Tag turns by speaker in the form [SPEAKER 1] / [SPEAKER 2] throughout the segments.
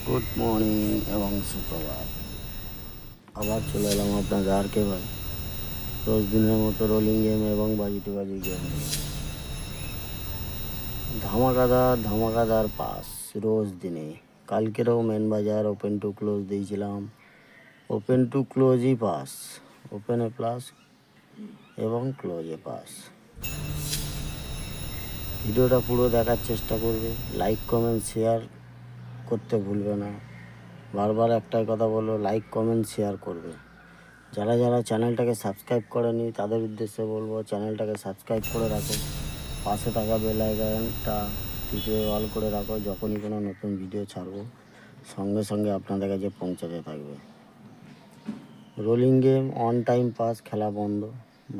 [SPEAKER 1] Good morning এবং সুপ্রভাত। আবার চলে এলাম আপনাদের আর কে ভাই রোজ দিনের মতো রোলিং গেম এবং বাজি টু বাজি গেম নিয়ে। ধামাকাদার পাস রোজ দিনে। কালকেরও মেন বাজার ওপেন টু ক্লোজ দিয়েছিলাম, ওপেন টু ক্লোজই পাস, ওপেনে প্লাস এবং ক্লোজে পাস। ভিডিওটা পুরো দেখার চেষ্টা করবে, লাইক কমেন্ট শেয়ার করতে ভুলবে না। বারবার একটাই কথা বলবো, লাইক কমেন্ট শেয়ার করবে। যারা যারা চ্যানেলটাকে সাবস্ক্রাইব করেনি তাদের উদ্দেশ্যে বলবো, চ্যানেলটাকে সাবস্ক্রাইব করে রাখো, পাশে থাকা বেল আইকনটা টিপে অল করে রাখো। যখনই কোনো নতুন ভিডিও ছাড়বো সঙ্গে সঙ্গে আপনাদের কাছে পৌঁছাতে থাকবে। Rolling game on time pass, খেলা বন্ধ।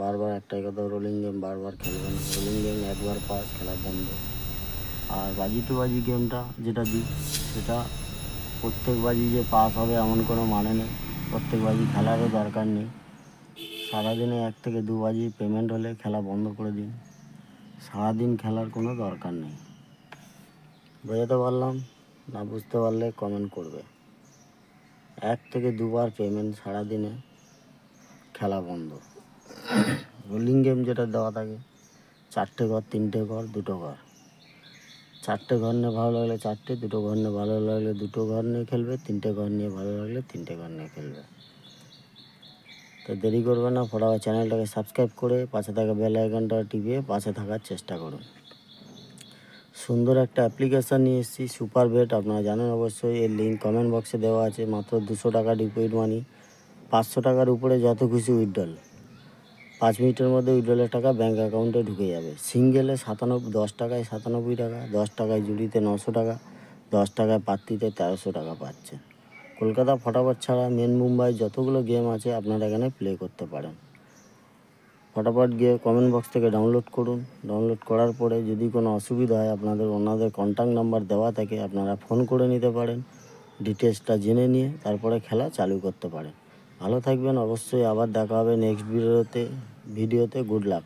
[SPEAKER 1] বারবার একটাই কথা, রোলিং গেম বারবার খেলবেন। রোলিং গেম একবার পাস, খেলা বন্ধ। আর বাজি টু বাজি গেমটা যেটা দিই সেটা প্রত্যেক বাজি যে পাস হবে এমন কোনো মানে নেই, প্রত্যেক বাজি খেলারও দরকার নেই। সারাদিনে 1 থেকে 2 বাজি পেমেন্ট হলে খেলা বন্ধ করে দিন, সারাদিন খেলার কোনো দরকার নেই। বোঝাতে পারলাম? না বুঝতে পারলে কমেন্ট করবে। 1 থেকে 2 বার পেমেন্ট, সারাদিনে খেলা বন্ধ। রোলিং গেম যেটা দেওয়া থাকে 4টে ঘর, 3টে ঘর, 2টো ঘর। 4টে ঘর নিয়ে ভালো লাগলে 4টে, 2টো ঘর নিয়ে ভালো লাগলে 2টো ঘর নিয়ে খেলবে, 3টে ঘর নিয়ে ভালো লাগলে 3টে ঘর নিয়ে খেলবে। তো দেরি করবে না, ফটাফট চ্যানেলটাকে সাবস্ক্রাইব করে পাশে থাকা বেল আইকনটা টিপিয়ে পাশে থাকার চেষ্টা করুন। সুন্দর একটা অ্যাপ্লিকেশান নিয়ে এসেছি, সুপার বেট। আপনারা জানেন অবশ্যই, এর লিঙ্ক কমেন্ট বক্সে দেওয়া আছে। মাত্র 200 টাকা ডিপোজিট মানি, 500 টাকার উপরে যত খুশি উইথড্রল। 5 মিনিটের মধ্যে উইথড্রলের টাকা ব্যাঙ্ক অ্যাকাউন্টে ঢুকে যাবে। সিঙ্গেলে 10 টাকায় 97 টাকা, 10 টাকায় জুড়িতে 900 টাকা, 10 টাকায় পাত্তিতে 1300 টাকা পাচ্ছে। কলকাতা ফটাফট ছাড়া মেন মুম্বাই যতগুলো গেম আছে আপনারা এখানে প্লে করতে পারেন। ফটাফট গিয়ে কমেন্ট বক্স থেকে ডাউনলোড করুন। ডাউনলোড করার পরে যদি কোনো অসুবিধা হয় ওনাদের কন্ট্যাক্ট নাম্বার দেওয়া থাকে, আপনারা ফোন করে নিতে পারেন। ডিটেলসটা জেনে নিয়ে তারপরে খেলা চালু করতে পারেন। ভালো থাকবেন, অবশ্যই আবার দেখা হবে নেক্সট ভিডিওতে। Good luck.